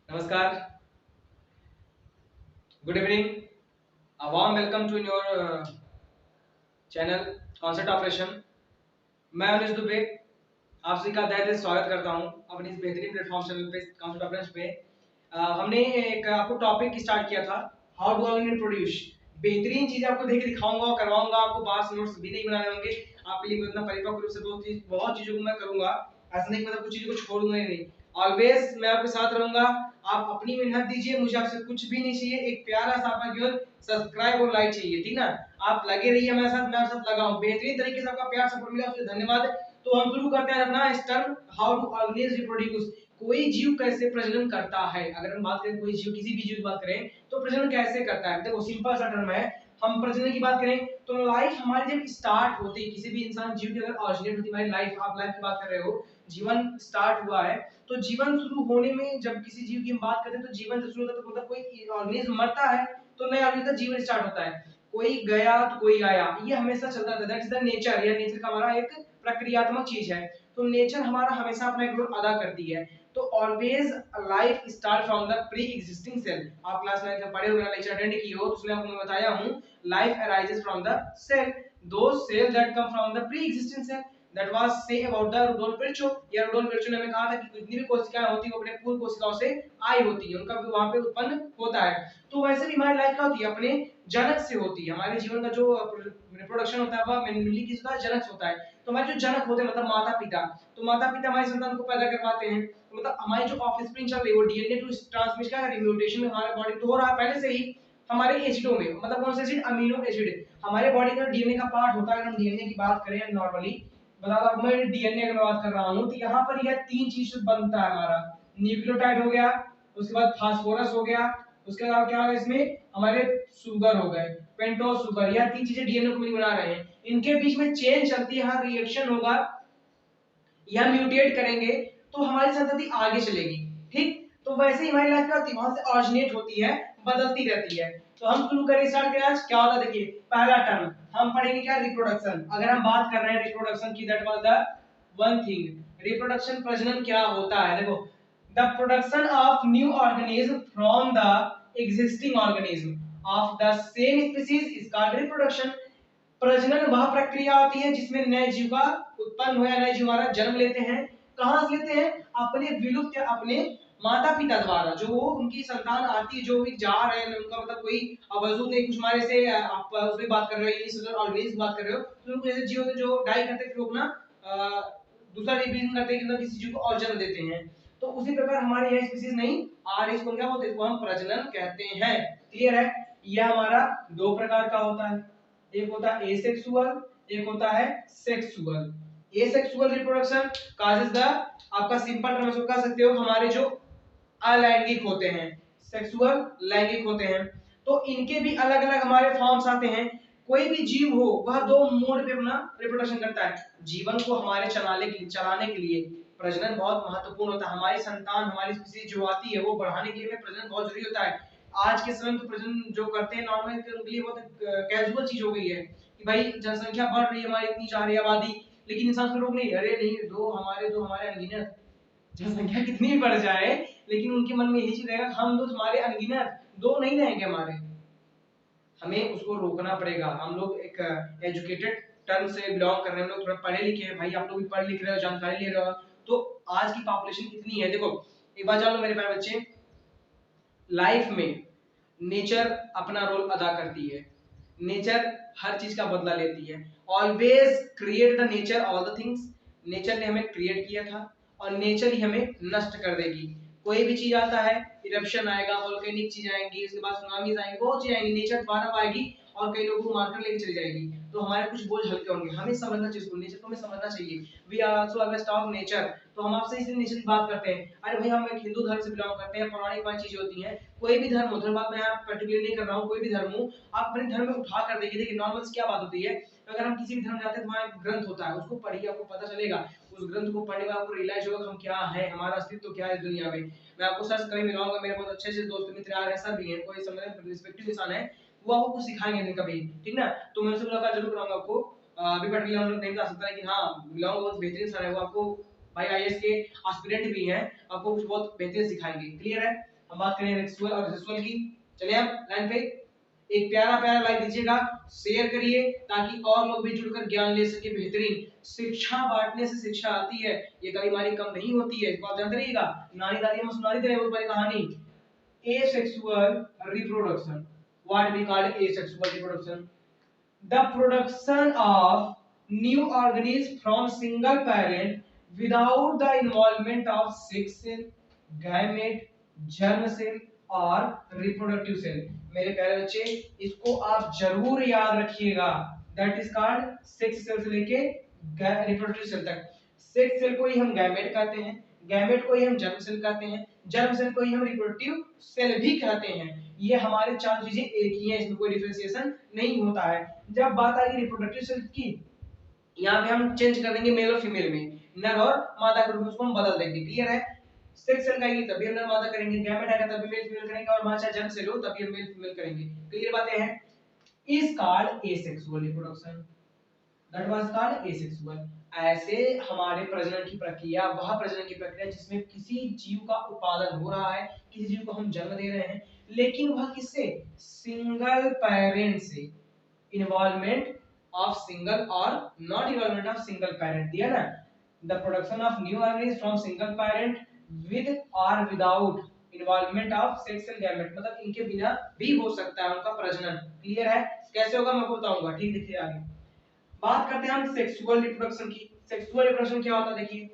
नमस्कार, good evening, a warm welcome to your channel concept operation. मैं अनिश दुबे आप सभी का तहे दिल से स्वागत करता हूं अपनी इस बेहतरीन प्लेटफॉर्म चैनल पे कॉन्सेप्ट ऑपरेशन पे। हमने एक आपको टॉपिक स्टार्ट किया था, हाउ डू आई प्रोड्यूस। बेहतरीन चीजें आपको देख के दिखाऊंगा, करवाऊंगा, आपको बार्स नोट्स भी नहीं बनाने होंगे। आपके लिए इतना परिपक्व रूप से बहुत चीजों को मैं करूंगा। ऐसा नहीं मतलब कुछ चीजों को छोड़ूंगा ही नहीं, ऑलवेज मैं आपके साथ रहूंगा। आप अपनी मेहनत दीजिए, मुझे आपसे कुछ भी नहीं चाहिए, एक प्यारा सा आपका केवल सब्सक्राइब और लाइक चाहिए, ठीक ना। आप लगे रहिए मेरे साथ, मैं आपके साथ लगा हूं। बेहतरीन तरीके से आपका प्यार सपोर्ट मिला, उसके धन्यवाद। तो हम शुरू करते हैं अपना इस term, how to organise reproduce. कोई जीव कैसे प्रजनन करता है। अगर हम बात करें कोई जीव, किसी भी जीव की बात करें तो प्रजनन कैसे करता है, देखो सिंपल सा टर्म है। हम प्रजनन की बात करें तो लाइफ हमारी जब स्टार्ट होती है, किसी भी इंसान जीव की अगर ऑरिजिनेट होती है हमारी लाइफ, आप लाइफ की बात कर रहे हो, जीवन स्टार्ट हुआ है। तो जीवन शुरू होने में जब किसी जीव की हम बात करते हैं तो जीवन जब शुरू होता है तो मतलब कोई ऑर्गेनिज्म मरता है तो नया ऑर्गेनिज्म जीवन स्टार्ट होता है। कोई गया तो कोई आया, ये हमेशा चलता रहता है। दैट इज द नेचर, या नेचर का हमारा एक प्रक्रियात्मक चीज है। तो नेचर हमारा हमेशा अपना एक रोल अदा करती है। तो always life start from the pre existing cell. आप क्लास 9 में पढ़े हो, मेरा लेक्चर अटेंड किए हो, तो उसमें आपको मैं बताया हूं life arises from the cell, those cells that come from the pre-existing cell। that was say about the Rudolf Virchow। या रुडोल्फ विर्चो ने हमें कहा था कि जितनी भी कोशिकाएं होती है वो अपने पूर्व कोशिकाओं से आई होती है, उनका भी वहां पे उत्पन्न होता है। तो वैसे भी हमारी लाइफ क्या होती है, अपने जनक से होती है। हमारे जीवन का जो रिप्रोडक्शन होता है वह मेनली किसका, जनक से होता है। तो हमारे जो जनक होते हैं मतलब माता पिता, तो माता पिता हमारी संतान को पैदा करवाते हैं। तो मतलब हमारी जो ऑफस्प्रिंग चल रही है वो डीएनए टू ट्रांसमिशन का म्यूटेशन में हमारे बॉडी तो हो रहा है पहले से ही। हमारे एसिडों में, मतलब कौन से एसिड, अमीनो एसिड हमारे बॉडी का डीएनए का पार्ट होता है। अगर हम डीएनए की बात करें नॉर्मली, बता दो मैं डीएनए की बात कर रहा हूं तो यहाँ पर यह तीन चीज बनता है हमारा। न्यूक्लियोटाइड हो गया, उसके बाद फास्फोरस हो गया, उसके अलावा क्या होगा इसमें, हमारे शुगर हो गए, पेंटोज शुगर, यह तीन चीजें डीएनए को मिल बना रहे हैं। इनके बीच में चेन चलती है, हर रिएक्शन होगा, या म्यूटेट करेंगे तो हमारी संतति आगे चलेगी। ठीक, तो वैसे ही हमारी लाइफ क्या होती है, वहां से ऑरिजिनेट होती है, बदलती रहती है। तो हम शुरू करें, स्टार्ट करें। आज क्या होता है, देखिए पहला टर्म हम पढ़ेंगे क्या, रिप्रोडक्शन। अगर हम बात कर रहे हैं रिप्रोडक्शन की, that was the one thing. Reproduction, प्रजनन क्या होता है, देखो the production of new organism from the existing organism of the same species is called reproduction. प्रजनन वह प्रक्रिया होती है जिसमें नए जीव का उत्पन्न हुआ, नए जीव हमारा जन्म लेते हैं। कहां से लेते हैं, अपने विलुप्त अपने माता पिता द्वारा। जो वो उनकी संतान आती है, जो भी जा रहे हैं, उनका मतलब कोई वजूद नहीं, कुछ हमारे से आप उसमें बात कर रहे हो, इस ऑर्गेनिज्म बात कर रहे हो, तो उनको ऐसे जीव होते जो डाई करते हैं, फिर वो अपना दूसरा रिप्रेजेंट करते हैं, किसी जीव को और जन्म देते हैं। तो उसी प्रकार हमारे यहाँ स्पीशीज नहीं आ रही, इसको क्या बोलते हैं, इसको हम प्रजनन कहते हैं। क्लियर है। यह हमारा दो प्रकार का होता है, एक होता है एसेक्सुअल, एक होता है sexual. Asexual reproduction causes the, आपका सिंपल टर्म में कह सकते हो हमारे जो अलैंगिक होते हैं, सेक्सुअल लैंगिक होते हैं। तो इनके भी अलग अलग हमारे फॉर्म्स आते हैं। कोई भी जीव हो वह दो मोड पे अपना रिप्रोडक्शन करता है। जीवन को हमारे चलाने के लिए प्रजनन बहुत महत्वपूर्ण होता है। हमारी संतान, हमारी स्पीशीज जो आती है वो बढ़ाने के लिए प्रजनन बहुत जरूरी होता है। आज के समय में तो प्रजनन जो करते हैं नॉर्मल, उनके लिए बहुत कैजुअल चीज हो गई है कि भाई जनसंख्या बढ़ रही है हमारी, इतनी जा रही है आबादी, लेकिन इंसान को रोक नहीं, अरे नहीं, दो हमारे अनगिनत, जनसंख्या कितनी भी बढ़ जाए लेकिन उनके मन में यही चीज रहेगा, हम दो तुम्हारे अनगिनत, दो नहीं रहेंगे हमारे। हमें उसको रोकना पड़ेगा। हम लोग एक एजुकेटेड टर्म से बिलोंग कर रहे हैं, हम लोग थोड़ा पढ़े लिखे हैं, भाई आप लोग भी पढ़ लिख रहे हो, जानकारी ले रहे हो। तो आज की पॉपुलेशन कितनी है, देखो एक बात जान लो मेरे प्यारे बच्चे, लाइफ में नेचर अपना रोल अदा करती है। नेचर हर चीज का बदला लेती है। Always create the nature all the things. Nature ने हमें क्रिएट किया था और नेचर ही हमें नष्ट कर देगी। कोई भी चीज आता है, इरप्शन आएगा, वोल्केनिक चीज आएंगी, उसके बाद सुनामीज आएंगी, बहुत चीज आएंगी, नेचर दोबारा आएगी और कई लोगों को मारकर लेके चली जाएगी। तो हमारे कुछ बोझ हल्के होंगे, हमें समझना चाहिए उसको, नेचर को हमें समझना चाहिए। We are also always talk nature. तो हम आपसे इसी नेचर की बात करते हैं। अरे भाई हम एक हिंदू धर्म से बिलोंग करते हैं, पौराणिक चीजें होती हैं। कोई भी धर्म हो, धर्म बात मैं यहाँ पर्टिकुलर नहीं कर रहा हूँ, कोई भी धर्म हो, आप अपने धर्म में उठा कर देखिए। देखिए नॉर्मल क्या बात होती है, अगर हम किसी भी धर्म जाते हैं तो वहाँ एक ग्रंथ होता है, उसको पढ़िए, आपको पता चलेगा। उस ग्रंथ को पढ़ने में आपको रियलाइज होगा हम क्या है, हमारा अस्तित्व क्या है दुनिया में। मैं आपको सर्च कभी मिलाऊंगा, मेरे बहुत अच्छे से दोस्त मित्र यार ऐसा भी है, कोई समझ रिस्पेक्टिव इंसान है, वो आपको कुछ सिखाएंगे नहीं कभी, ठीक ना। तो मैं उससे मुलाकात जरूर कराऊंगा आपको। अभी पर्टिकुलर हम लोग नहीं बता सकता, लेकिन हाँ मिलाऊंगा, बहुत बेहतरीन सर है वो, आपको भाई आईएएस के एस्पिरेंट भी हैं, आपको कुछ बहुत बेहतरीन सिखाएंगे। क्लियर है? हम बात करें सेक्सुअल और सेक्सुअल की। चलिए आप लाइन पे एक प्यारा प्यारा लाइक दीजिएगा, शेयर करिए ताकि और लोग भी जुड़कर ज्ञान ले सके। बेहतरीन शिक्षा बांटने से शिक्षा आती है, ये कभी हमारी कम नहीं होती है, इसको आप जानते रहिएगा। नानी दादी हम सुना रही थी वो पहले कहानी, asexual reproduction. What we call asexual reproduction? The production of new organisms from single parent without the involvement of sex cell, gamete, germ cell और reproductive cell। मेरे प्यारे बच्चे इसको आप जरूर याद रखिएगा। That is called sex cell से लेके रिप्रोडक्टिव सेल तक। सेक्स सेल को ही हम गैमेट कहते हैं, गैमेट को ही हम जर्म सेल कहते हैं, जर्म सेल को ही हम रिप्रोडक्टिव सेल भी कहते हैं। ये हमारे चार चीजें एक ही हैं, इसमें कोई डिफरेंशिएशन नहीं होता है। जब बात आएगी रिप्रोडक्टिव सेल की, यहाँ पे हम चेंज कर देंगे मेल और फीमेल में, नर और मादा के रूप में उसको हम बदल देंगे। क्लियर है? सेक्स सेल आएगी तभी हम नर मादा करेंगे, गैमेट आएगा तभी मेल फीमेल करेंगे, और माचा जर्म सेल हो तभी हम मेल फीमेल करेंगे। क्लियर बातें हैं? Is called asexual reproduction. That was called asexual. ऐसे हमारे प्रजनन की प्रक्रिया, वह प्रजनन की प्रक्रिया जिसमें किसी जीव का उत्पादन हो रहा है, किसी जीव को हम जन्म दे रहे हैं, लेकिन वह किससे? सिंगल पेरेंट से। इन्वॉल्वमेंट ऑफ सिंगल और not involvement of single parent दिया ना। The production of new organism from single parent with और without involvement of sex and gamete, मतलब इनके बिना भी हो सकता है उनका प्रजनन। क्लियर है? कैसे होगा मैं आपको बताऊंगा। ठीक, देखिए आगे बात करते हैं हम सेक्सुअल रिप्रोडक्शन की। सेक्सुअल रिप्रोडक्शन क्या होता है? देखिए,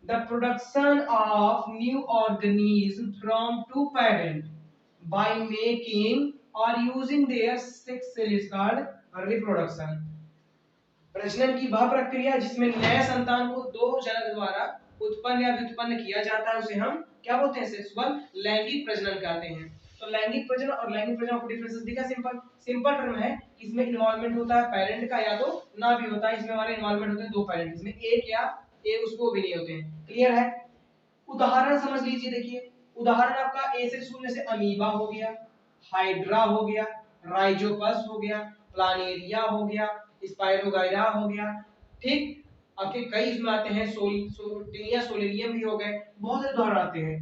the production of new organism from two parent by making और using their sex cell is called reproduction. प्रजनन की वह प्रक्रिया जिसमें नए संतान को दो जनक द्वारा उत्पन्न या व्युत्पन्न किया जाता है, उसे हम क्या बोलते हैं? सेक्सुअल, लैंगिक प्रजनन कहते हैं। तो लैंगिक प्रजनन और लैंगिक प्रजनन को डिफरेंसेस दिखा। सिंपल सिंपल टर्म है, इसमें इन्वॉल्वमेंट होता है पेरेंट का या तो ना भी होता है। इसमें हमारे इन्वॉल्वमेंट होते हैं दो पेरेंट, इसमें एक या एक उसको भी नहीं होते हैं। क्लियर है? उदाहरण समझ लीजिए। देखिए उदाहरण आपका एसेक्सुअल में से अमीबा हो गया, हाइड्रा हो गया, राइजोपस हो गया, प्लानेरिया हो गया, स्पाइरोगाइरा हो गया। ठीक, आपके कई इसमें आते हैं, सोलिया सोलिनियम भी हो गए, बहुत से उदाहरण आते हैं।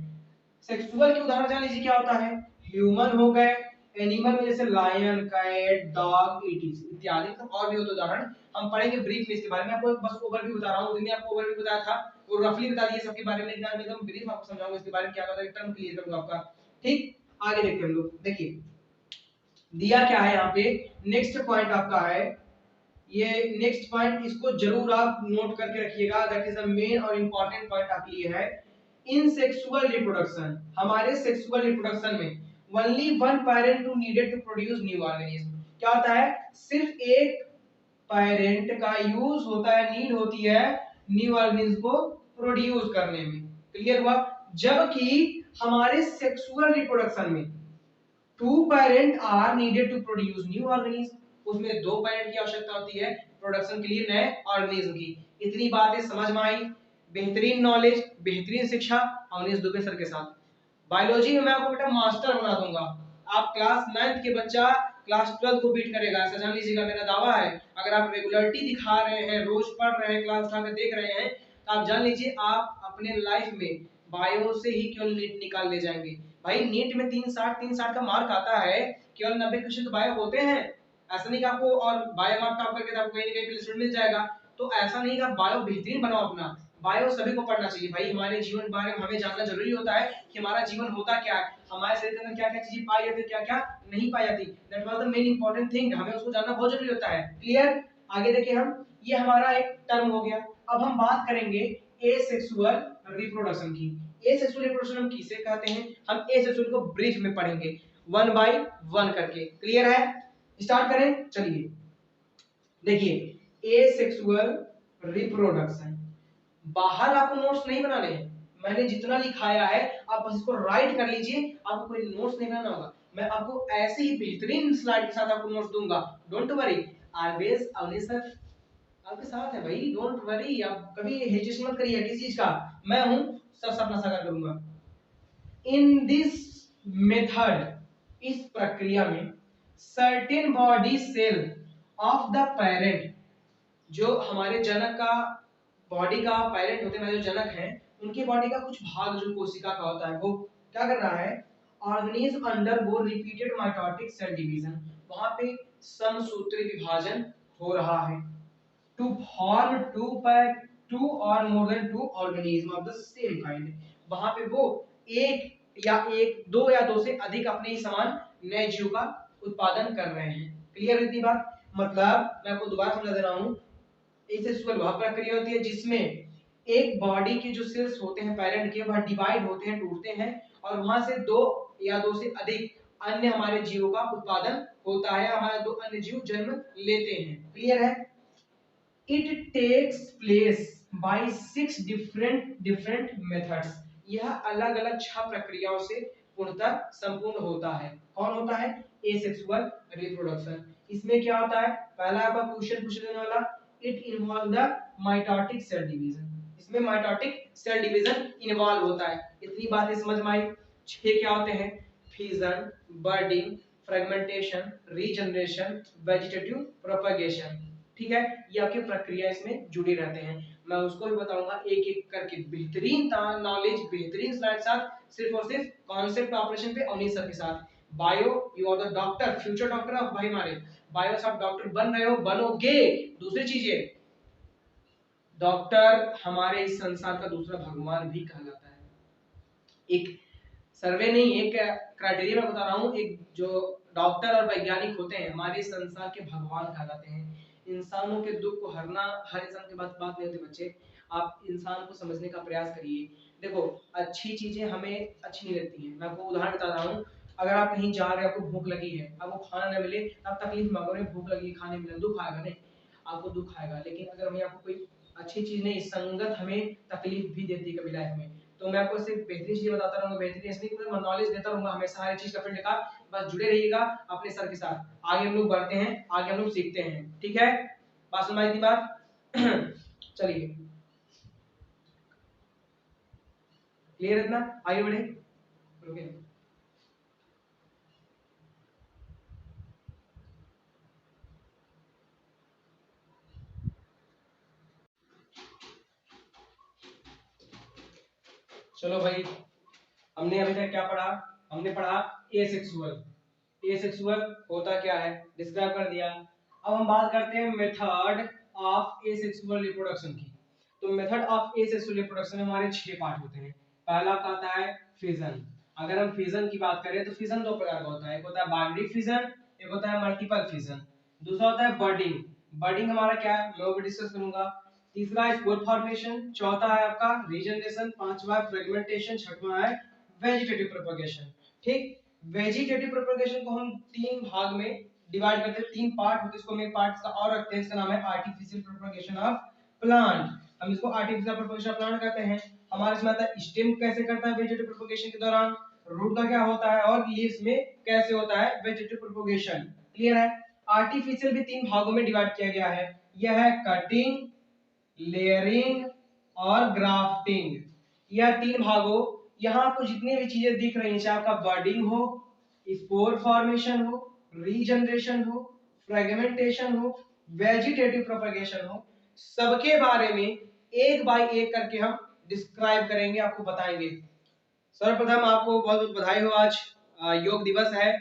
सेक्सुअल के उदाहरण जान लीजिए क्या होता है। ह्यूमन हो गए, एनिमल में जैसे लायन, कैट, डॉग, इत्यादि। तो और भी होते उदाहरण हम पढ़ेंगे ब्रीफ में इसके बारे में। आपको बस ओवरव्यू बता रहा हूं, मैंने आपको ओवरव्यू बताया था, वो रफली बता दिए सबके बारे में, लेकिन आज मैं एकदम ब्रीफ आपको समझाऊंगा इसके बारे में क्या होता है, टर्म क्लियर करूंगा आपका। ठीक, आगे देखते हैं हम लोग। देखिए दिया क्या है यहाँ पे, नेक्स्ट पॉइंट आपका है ये, नेक्स्ट पॉइंट इसको जरूर आप नोट करके रखिएगा। दैट इज द मेन और इंपॉर्टेंट पॉइंट आपके लिए है। इन सेक्सुअल रिप्रोडक्शन, हमारे सेक्सुअल रिप्रोडक्शन में only one parent to needed to produce new organism. क्या होता है? सिर्फ एक पेरेंट का यूज होता है, नीड होती है न्यू ऑर्गेनिज्म को प्रोड्यूस करने में। क्लियर हुआ? जबकि हमारे सेक्सुअल रिप्रोडक्शन में two parent are needed to produce new organism, उसमें दो पेरेंट की आवश्यकता होती है प्रोडक्शन के लिए नए ऑर्गेनिज्म की। इतनी बातें समझ में आई? बेहतरीन नॉलेज, बेहतरीन शिक्षा अवनीश दुबे सर के साथ। बायोलॉजी में मैं आपको बेटा मास्टर बना दूंगा। आप क्लास 9th के बच्चा क्लास 12 को बीट करेगा, ऐसा जान लीजिएगा, मेरा दावा है। अगर आप रेगुलरिटी दिखा रहे हैं, रोज पढ़ रहे हैं, क्लास उठाकर देख रहे हैं, तो आप जान लीजिए आप अपने लाइफ में बायो से ही केवल नीट निकाल ले जाएंगे। भाई नीट में 360 का मार्क आता है, केवल 90% तो बायो होते हैं। ऐसा नहीं कि आपको और बायो मार्क टॉप करके आपको कहीं ना कहीं प्लेसमेंट मिल जाएगा। तो ऐसा नहीं कि आप बायो बेहतरीन बनाओ अपना, बायो सभी को पढ़ना चाहिए। भाई हमारे जीवन के बारे में हमें जानना जरूरी होता है कि हमारा जीवन होता क्या है, हमारे शरीर के अंदर क्या क्या चीजें पाई जाती है, क्या क्या नहीं पाई जाती। That was the main important thing, हमें उसको जानना बहुत जरूरी होता है। क्लियर? आगे देखिए हम, ये हमारा एक टर्म हो गया। अब हम बात करेंगे एसेक्सुअल रिप्रोडक्शन की। एसेक्सुअल रिप्रोडक्शन हम किसे कहते हैं? हम एसेक्सुअल को ब्रीफ में पढ़ेंगे वन बाय वन करके। क्लियर है? स्टार्ट करें, चलिए देखिए एसेक्सुअल रिप्रोडक्शन। बाहर आपको नोट्स नहीं बनाने, मैंने जितना लिखाया है आप बस इसको राइट कर लीजिए, आपको कोई नोट्स नहीं बनाना होगा। मैं आपको ऐसे ही बेहतरीन स्लाइड के साथ आपको नोट्स दूंगा। Don't worry, always Avnish sir आपके साथ है भाई, डोंट वरी। आप कभी हेजिटेशन मत करिए किसी चीज का, मैं हूं, सब सपना साकार करूंगा। इन दिस मेथड, इस प्रक्रिया में certain body cell of the parent, जो हमारे जनक का बॉडी का पेरेंट होते हैं, जो जनक हैं, उनकी बॉडी का कुछ भाग जो कोशिका का होता है वो क्या कर रहा है, ऑर्गेनिज्म अंडर वो रिपीटेड माइटोटिक सेल डिवीजन, वहां पे समसूत्री विभाजन हो रहा है to form two or more than two organism of the same kind। वहां पे वो एक दो या दो से अधिक अपने ही समान नए जीव का उत्पादन कर रहे हैं। क्लियर इतनी बात? मतलब मैं आपको दोबारा समझा दे रहा हूं, एसेक्सुअल वह प्रक्रिया होती है जिसमें एक बॉडी के जो सेल्स होते हैं पेरेंट के, वह डिवाइड होते हैं, टूटते हैं, और वहां से दो या दो से अधिक अन्य हमारे जीवों का उत्पादन होता है, हमारे दो अन्य जीव जन्म लेते हैं। क्लियर है? It takes place by 6 different methods। यह अलग अलग 6 प्रक्रियाओं से पूर्णतः संपूर्ण होता है। कौन होता है? Asexual reproduction. इसमें क्या होता है? पहला आपका क्वेश्चन पूछ लेने वाला, it involve the mitotic cell division. इसमें माइटोटिक सेल डिवीजन इन्वॉल्व होता है। इतनी बातें समझ में आई। 6 क्या होते हैं? Fission, budding, fragmentation, regeneration, vegetative propagation. ठीक है, ये आपकी प्रक्रिया इसमें जुड़े रहते हैं। मैं उसको भी बताऊंगा एक एक करके। बेहतरीन नॉलेज, बेहतरीन स्लाइड साथ, सिर्फ और सिर्फ कॉन्सेप्ट ऑपरेशन पे अवनीश सर के साथ। Bio, you are the doctor, future doctor of भाई हमारे। बायो से आप डॉक्टर बन रहे हो, बनोगे। दूसरी चीजें, डॉक्टर हमारे इस संसार का दूसरा भगवान भी कहा जाता है। एक सर्वे नहीं, एक क्राइटेरिया मैं बता रहा हूँ, एक जो डॉक्टर और वैज्ञानिक होते हैं हमारे संसार के भगवान कहा जाते हैं। इंसानों के दुख को हरना हर इंसान के बात नहीं होती बच्चे। आप इंसान को समझने का प्रयास करिए। देखो, अच्छी चीजें हमें अच्छी नहीं लगती हैं। मैं आपको उदाहरण बता रहा हूँ, अगर आप कहीं जा रहे हो, आपको भूख लगी है, आपको खाना न मिले, आप तकलीफ में हो, भूख लगी, खाने मिले, दुख आएगा नहीं? आपको दुख आएगा। लेकिन अगर हमें आपको कोई अच्छी चीज नहीं, संगत हमें तकलीफ भी देती है कभी लाइफ में। तो मैं आपको सिर्फ बेहतरीन चीजें बताता रहूंगा, बेहतरीन इसलिए मैं नॉलेज देता रहूंगा हमेशा हर चीज का फील्ड का। बस जुड़े रहिएगा अपने सर के साथ। आगे हम लोग बढ़ते हैं, आगे हम लोग सीखते हैं। ठीक है, बात सुनाई थी बात? चलिए, क्लियर है इतना? आगे बढ़े। रुके। चलो भाई, हमने अभी तक क्या पढ़ा? हमने पढ़ा एसेक्सुअल। एसेक्सुअल होता क्या है डिस्क्राइब कर दिया। अब हम बात करते हैं मेथड ऑफ एसेक्सुअल रिप्रोडक्शन की। तो मेथड ऑफ एसेक्सुअल रिप्रोडक्शन में हमारे 6 पार्ट होते हैं। पहला आता है फिजन। अगर हम फिजन की बात करें तो फिजन दो प्रकार का होता है, एक होता है बाइनरी फिजन, एक होता है मल्टीपल फिजन। दूसरा होता है बर्डिंग। बर्डिंग हमारा क्या है मैं वो भी डिस्कस करूंगा। तीसरा है स्पोर फॉर्मेशन, चौथा है आपका रीजनरेशन, पांचवा है फ्रेगमेंटेशन, छठवां है वेजिटेटिव प्रोपगेशन। ठीक, वेजिटेटिव प्रोपगेशन को हम 3 भाग में डिवाइड करते हैं, 3 पार्ट होते हैं। इसको हम एक पार्ट का और रखते हैं, इसका नाम है आर्टिफिशियल प्रोपगेशन ऑफ प्लांट। हम इसको आर्टिफिशियल प्रोपगेशन ऑफ प्लांट कहते हैं। हमारे इसमें आता है स्टेम कैसे करता है वेजिटेटिव प्रोपगेशन के दौरान, रूट का क्या होता है, और लीव्स में कैसे होता है वेजिटेटिव प्रोपगेशन। क्लियर है? आर्टिफिशियल भी 3 भागों में डिवाइड किया गया है। यह है कटिंग, लेयरिंग और ग्राफ्टिंग। यह 3 भागों। यहाँ आपको जितनी भी चीजें दिख रही हैं, चाहे आपका बर्डिंग हो, स्पोर फॉर्मेशन हो, रीजनरेशन हो, फ्रेगमेंटेशन हो, वेजिटेटिव प्रोपगेशन हो, सबके बारे में एक बाय एक करके हम डिस्क्राइब करेंगे, आपको बताएंगे। सर्वप्रथम आपको बहुत बहुत बधाई हो, आज योग दिवस है।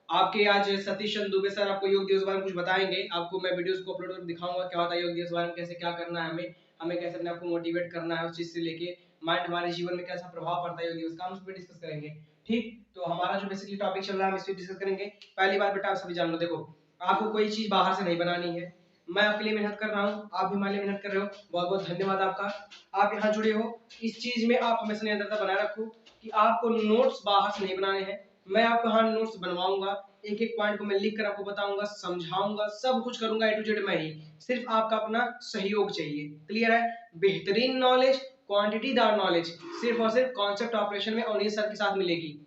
आपके आज सतीश चंद्र दुबे सर आपको योग दिवस के बारे में कुछ बताएंगे। आपको मैं वीडियोस को अपलोड करके दिखाऊंगा क्या होता है योग दिवस के बारे में, कैसे क्या करना है हमें, हमें कैसे अपने आप को मोटिवेट करना है उस चीज से लेके माइंड हमारे जीवन में कैसा प्रभाव पड़ता है योग दिवस का, हम उस पर डिस्कस करेंगे। ठीक, तो हमारा जो बेसिकली टॉपिक चल रहा है हम इस पर डिस्कस करेंगे। पहली बात बेटा आप सभी जान लो, देखो आपको कोई चीज बाहर से नहीं बनानी है। मैं आपके लिए मेहनत कर रहा हूँ, आप भी हमारे लिए मेहनत कर रहे हो, बहुत बहुत धन्यवाद आपका। आप यहाँ जुड़े हो, इस चीज में आप हमेशा निरंतरता बनाए रखो कि आपको नोट्स बाहर से नहीं बनाने हैं। मैं आपको यहाँ नोट्स बनवाऊंगा, एक एक पॉइंट को मैं लिख कर आपको बताऊंगा, समझाऊंगा, सब कुछ करूंगा ए टू जेड मैं ही। सिर्फ आपका अपना सहयोग चाहिए। क्लियर है? बेहतरीन नॉलेज, क्वांटिटीदार नॉलेज सिर्फ और सिर्फ कॉन्सेप्ट ऑपरेशन में अवनीश सर के साथ मिलेगी।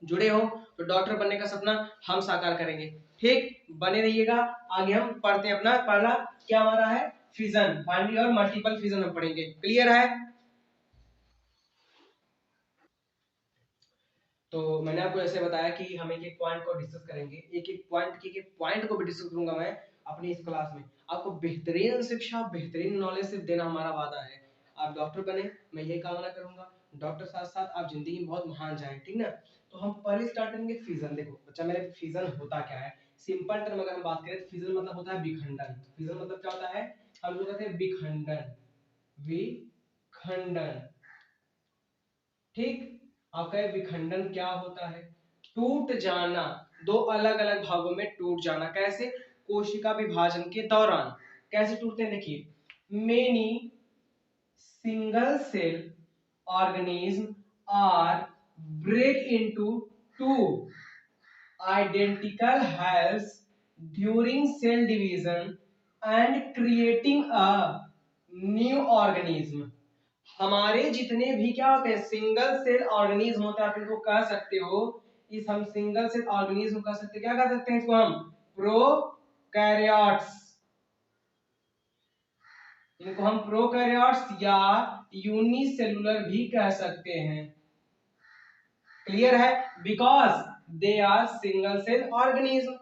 जुड़े हो तो डॉक्टर बनने का सपना हम साकार करेंगे। ठीक, बने रहिएगा। आगे हम पढ़ते हैं अपना पहला क्या हमारा है, फिजन, बाइनरी और मल्टीपल फिजन हम पढ़ेंगे। क्लियर है? तो मैंने आपको ऐसे बताया कि हम एक एक पॉइंट को डिस्कस करेंगे, एक एक पॉइंट को भी डिस्कस करूंगा मैं अपनी इस क्लास में। आपको बेहतरीन शिक्षा, बेहतरीन नॉलेज सिर्फ देना हमारा वादा है। आप डॉक्टर बने, मैं यही कामना करूंगा। डॉक्टर साथ साथ आप जिंदगी में बहुत महान जाए, ठीक ना। तो हम पहले स्टार्ट करेंगे फिजन। देखो बच्चा मेरे, फिजन होता क्या है? सिंपल टर्म अगर हम बात करें तो फिजन मतलब होता है विखंडन। फिजन मतलब क्या होता है? हम लोग कहते हैं विखंडन, विखंडन, ठीक। आपका विखंडन क्या होता है? टूट जाना, दो अलग अलग भागों में टूट जाना। कैसे? कोशिका विभाजन के दौरान। कैसे टूटते हैं देखिए, many single cell organism are break into two identical halves during cell division and creating a new organism। हमारे जितने भी क्या होते हैं सिंगल सेल ऑर्गेनिज्म होते हैं, आप इनको कह सकते हो, इस हम सिंगल सेल ऑर्गेनिज्म कह सकते हैं, क्या कह सकते हैं इसको हम? प्रोकैरियोट्स। इनको हम प्रोकैरियोट्स या यूनिसेलुलर भी कह सकते हैं। क्लियर है? Because they are single cell organism.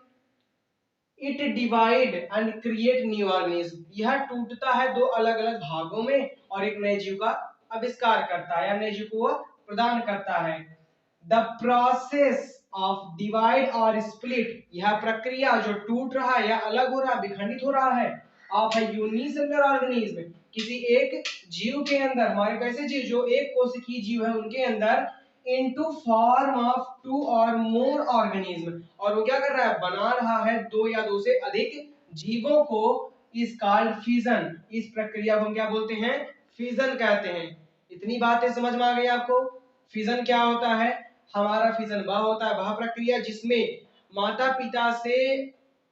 It divide and create new organism. यह टूटता है दो अलग अलग भागों में और एक नए जीव का आविष्कार करता है या नए जीव को वह प्रदान करता है। द प्रोसेस ऑफ डिवाइड और स्प्लिट, यह प्रक्रिया जो टूट रहा है या अलग हो रहा है, विखंडित हो रहा है, ऑफ ए यूनिसेलुलर ऑर्गेनिज्म, किसी एक जीव के अंदर, हमारे कैसे जीव जो एक कोशिकीय जीव है उनके अंदर, इनटू फॉर्म ऑफ टू और मोर ऑर्गेनिज्म, और वो क्या कर रहा है? बना रहा है दो या दो से अधिक जीवों को। इस कॉल्ड फिजन। इस प्रक्रिया को हम क्या बोलते हैं? फिजन कहते हैं। इतनी बातें समझ में आ गई आपको? फिजन क्या होता है? हमारा फिजन वह होता है, वह प्रक्रिया जिसमें माता पिता से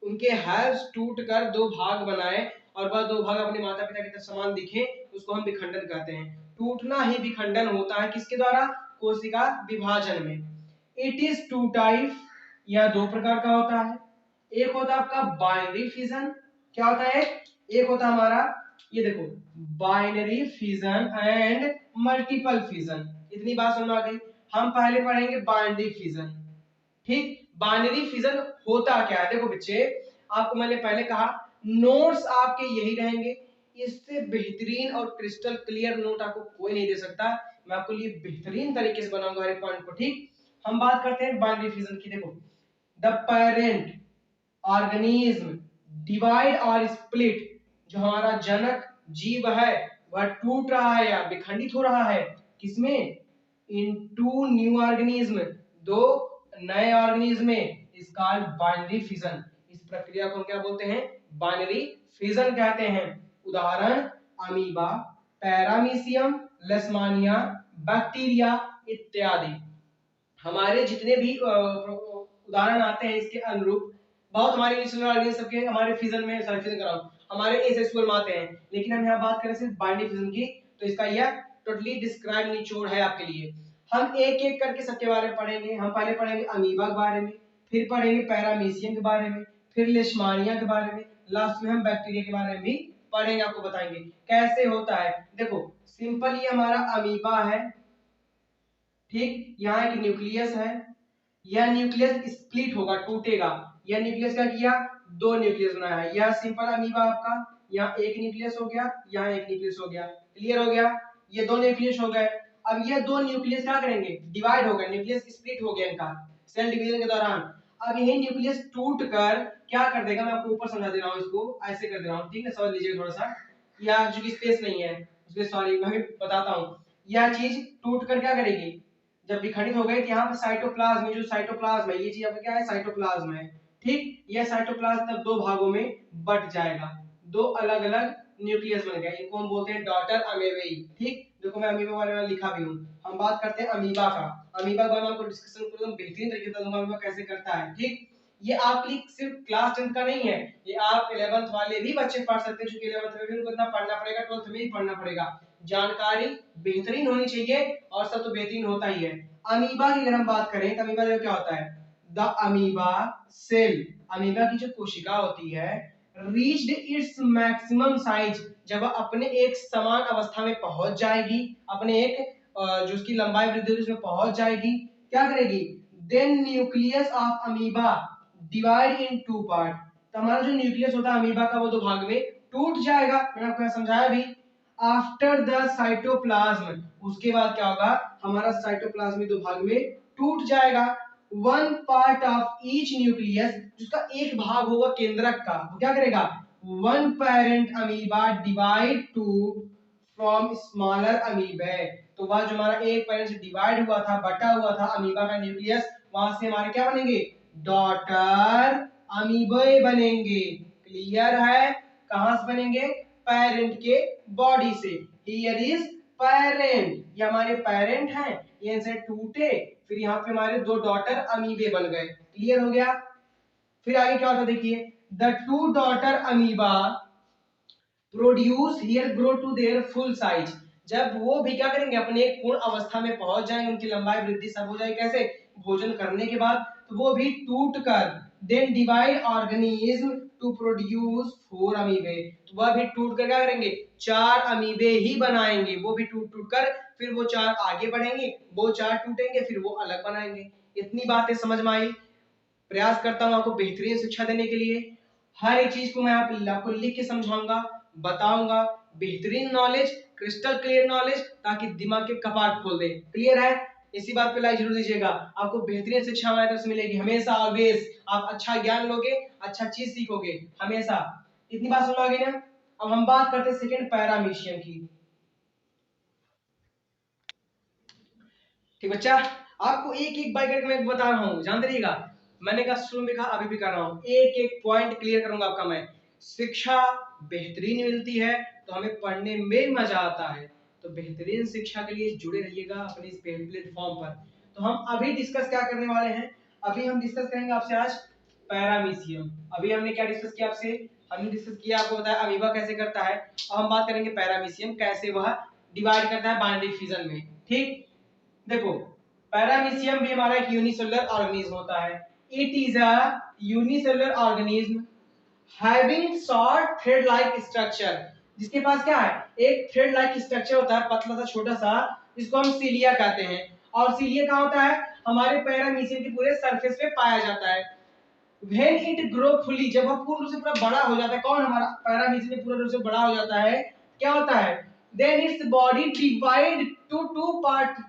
उनके हैव्स टूट कर दो भाग बनाए और वह दो भाग अपने माता पिता की तरह समान दिखे, उसको हम विखंडन कहते हैं। टूटना ही विखंडन होता है, किसके द्वारा? कोशिका विभाजन में। इट इज टू टाइप, यह दो प्रकार का होता है। एक होता है आपका बाइनरी फिजन। क्या होता है? एक होता है हमारा, ये देखो, binary fission and multiple fission. इतनी बात समझ में आ गई? हम पहले पढ़ेंगे बाइनरी फिजन, ठीक। बाइनरी फिजन होता क्या है? देखो बच्चे, आपको मैंने पहले कहा नोट्स आपके यही रहेंगे, इससे बेहतरीन और क्रिस्टल क्लियर नोट आपको कोई नहीं दे सकता। मैं आपको लिए बेहतरीन तरीके से बनाऊंगा हर एक पॉइंट को, ठीक। हम बात करते हैं बाइनरी फिजन की। देखो, द पेरेंट ऑर्गेनिज्म डिवाइड और स्प्लिट, जो हमारा जनक जीव है वह टूट रहा है या विखंडित हो रहा है, किसमें? इन टू न्यू ऑर्गेनिज्म, दो नए ऑर्गेनिज्म में। इस कॉल्ड बाइनरी फिजन। इस प्रक्रिया को हम क्या बोलते हैं? बाइनरी फिजन कहते हैं। उदाहरण, अमीबा, पैरामीशियम, लेशमानिया, बैक्टीरिया इत्यादि। हमारे जितने भी उदाहरण आते हैं इसके अनुरूप, बहुत हमारे सबके हमारे फिजन में, सॉरी फिजन कराओ, हमारे एसेसुअल में आते हैं, लेकिन हम यहाँ बात करें सिर्फ बाइनरी फिजन की, तो इसका यह टोटली डिस्क्राइब निचोड़ है आपके लिए। हम एक एक करके सबके बारे में पढ़ेंगे। हम पहले पढ़ेंगे अमीबा के बारे में, फिर पढ़ेंगे पैरामीशियम के बारे में, फिर लेशमानिया के बारे में, लास्ट में हम बैक्टीरिया के बारे में भी पढ़ेंगे, आपको बताएंगे कैसे होता है। देखो सिंपल, ये हमारा अमीबा है, ठीक। यहाँ एक न्यूक्लियस है, यह न्यूक्लियस स्प्लिट होगा, टूटेगा। यह न्यूक्लियस क्या किया? दो न्यूक्लियस बनाया है। यह सिंपल अमीबा आपका, यहाँ एक न्यूक्लियस हो गया, यहाँ एक न्यूक्लियस हो गया। क्लियर हो गया? ये दो न्यूक्लियस हो गए। अब ये दो न्यूक्लियस क्या करेंगे? डिवाइड हो गए, न्यूक्लियस स्प्लिट हो गया इनका सेल डिवीजन के दौरान। अब यही न्यूक्लियस टूट कर क्या कर देगा? मैं आपको ऊपर समझा दे रहा हूँ, इसको ऐसे कर दे रहा हूँ, ठीक है, समझ लीजिए थोड़ा सा। यहाँ चूंकि स्पेस नहीं है उसके, सॉरी, मैं भी बताता हूँ। यह चीज टूट कर क्या करेगी? जब विखंडित हो गए तो यहाँ पे साइटोप्लाज्म, जो साइटोप्लाज्म है, ये चीज आपका क्या है? साइटोप्लाज्म है, ठीक। यह साइटोप्लाज्म तब दो भागों में बट जाएगा, दो अलग अलग न्यूक्लियस बन गए, इनको हम बोलते हैं डॉटर अमेबेई, ठीक। देखो मैं अमीबा वाले में लिखा भी हूँ। हम बात करते हैं अमीबा का। अमीबा के बारे में आपको डिस्कशन को एकदम बेहतरीन तरीके से दूंगा, अमीबा कैसे करता है, ठीक। ये आपके लिए सिर्फ क्लास 10 का नहीं है, ये आप 11th वाले भी बच्चे पढ़ सकते हैं, क्योंकि 11th में भी उनको इतना पढ़ना पड़ेगा, 12th में भी पढ़ना पड़ेगा। जानकारी बेहतरीन होनी चाहिए और सब तो बेहतरीन होता ही है। अमीबा की अगर हम बात करें तो अमीबा जो क्या होता है? द अमीबा सेल, अमीबा की जो कोशिका होती है, रीच्ड इट्स मैक्सिमम साइज, जब अपने एक समान अवस्था में पहुंच जाएगी, अपने एक जो उसकी लंबाई वृद्धि होगी उसमें पहुंच जाएगी, क्या करेगी? Then nucleus of amoeba divide in two part, तो हमारा जो न्यूक्लियस होता है अमीबा का वो दो भाग में टूट जाएगा। मैंने आपको समझाया भी। आफ्टर द साइटोप्लाज्म, उसके बाद क्या होगा, हमारा साइटोप्लाज्म दो भाग में टूट जाएगा। One part of each nucleus, जिसका एक भाग होगा केंद्रक का, वो क्या करेगा, one parent amoeba divide to from smaller amoebae. तो वह जो हमारा एक पेरेंट से डिवाइड हुआ था, बटा हुआ था अमीबा का न्यूक्लियस, वहां से हमारे क्या बनेंगे, डॉटर अमीबे बनेंगे। क्लियर है? कहां से बनेंगे, पेरेंट के बॉडी से। हियर इज पेरेंट, ये हमारे पेरेंट हैं, ये इनसे टूटे, फिर यहाँ पे हमारे दो डॉटर अमीबे बन गए। क्लियर हो गया? फिर आगे क्या होता है देखिए, the two daughter amoeba produce here grow to their full size. जब वो भी क्या करेंगे, अपने एक पूर्ण अवस्था में पहुंच जाएंगे, उनकी लंबाई वृद्धि सब हो जाएगी, कैसे, भोजन करने के बाद, तो वो भी टूट कर then divide organism to produce four amoebae. तो वह भी टूट कर क्या करेंगे, चार अमीबे ही बनाएंगे। वो भी टूट टूट कर फिर वो चार आगे बढ़ेंगे, वो चार टूटेंगे, फिर वो अलग बनाएंगे। इतनी बातें समझ में आई? प्रयास करता हूं आपको बेहतरीन शिक्षा देने के लिए। हर एक चीज को मैं आपको लिख के समझाऊंगा, बताऊंगा। बेहतरीन नॉलेज, क्रिस्टल क्लियर नॉलेज, ताकि दिमाग के कपाट खोल दे। क्लियर है? इसी बात पे लाइक जरूर दीजिएगा। आपको बेहतरीन शिक्षा हमारी तरफ से मिलेगी हमेशा, ऑलवेज। आप अच्छा ज्ञान लोगे, अच्छा चीज सीखोगे हमेशा। इतनी बात समझ आ गई ना? अब हम बात करते हैं सेकंड पैरामीशियम की। ठीक बच्चा, आपको एक एक बाइक करके मैं बता रहा हूँ, जानते रहिएगा। मैंने कहा शुरू में, कहा अभी भी कर रहा हूँ, एक एक पॉइंट क्लियर करूंगा आपका मैं। शिक्षा बेहतरीन मिलती है तो हमें पढ़ने में मजा आता है। तो बेहतरीन शिक्षा के लिए जुड़े रहिएगा अपने इस प्लेटफॉर्म पर। तो हम अभी डिस्कस क्या करने वाले हैं, अभी हम डिस्कस करेंगे आपसे आज पैरामीशियम। अभी हमने क्या डिस्कस किया आपसे, हमने डिस्कस किया, आपको बताया अमीबा कैसे करता है। अब हम बात करेंगे पैरामीशियम कैसे वह डिवाइड करता है बाइनरी फिजन में। ठीक, देखो, पैरामीशियम भी हमारा एक यूनिसेलुलर ऑर्गेनिज्म होता है। It is a unicellular organism having short thread like structure, जिसके पास क्या है, एक थ्रेड लाइक स्ट्रक्चर होता है, पतला सा छोटा सा, जिसको हम सीलिया कहते हैं। और सीलिया कहाँ होता है, हमारे पैरामीशियम के पूरे सरफेस पे पाया जाता है। When it grow fully, जब वह पूर्ण रूप से पूरा बड़ा हो जाता है, कौन, हमारा पैरामीशियम पूर्ण रूप से बड़ा हो जाता है, क्या होता है, then its body divide to two part।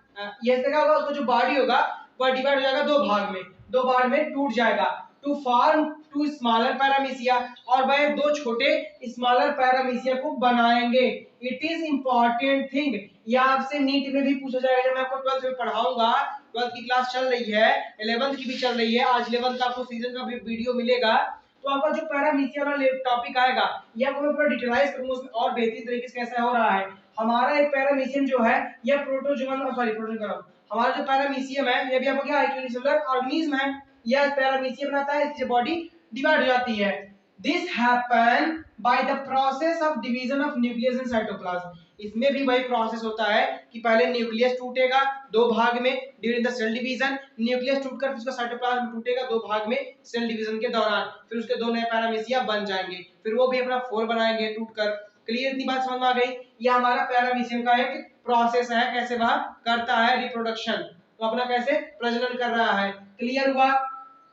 ये क्या होगा, उसका जो बॉडी होगा वह डिवाइड हो जाएगा दो भाग में, दो भाग में टूट जाएगा। To form two smaller paramecia, और वह दो छोटे स्मॉलर पैरामीशिया को बनाएंगे। इट इज इंपॉर्टेंट थिंग, यह आपसे नीट में भी पूछा जाएगा। जब मैं आपको 12th में पढ़ाऊंगा, 12th की क्लास चल रही है, 11th की भी चल रही है, आज 11th का आपको सीजन का भी वीडियो मिलेगा, तो आपका जो पैरामीशिया वाला टॉपिक आएगा, ये आपको मैं पूरा डिटेलाइज करूंगा उसमें, और बेहतरीन तरीके से कैसा हो रहा है। हमारा एक पैरामीशियम जो है, यह प्रोटोजोवन, सॉरी प्रोटोजोवन कह रहा हूं, हमारा जो पैरामीशियम है, ये भी आपको क्या है, यूनिसेलुलर ऑर्गेनिज्म है। यह पैरामीशियम बनाता है, इससे बॉडी डिवाइड हो जाती है। This happen by the process of division of nucleus in cytoplasm. इसमें भी वही प्रोसेस होता है कि पहले न्यूक्लियस टूटेगा दो भाग में during the cell division, nucleus टूटकर फिर उसका साइटोप्लाज्म टूटेगा दो भाग में सेल डिवीजन के दौरान, फिर उसके दो नए पैरामीशिया बन जाएंगे, फिर वो भी अपना फोर बनाएंगे टूटकर। क्लियर, इतनी बात समझ में आ गई? ये हमारा पैरामीशियम का एक प्रोसेस है, कैसे वह करता है रिप्रोडक्शन, तो अपना कैसे प्रजनन कर रहा है। क्लियर हुआ?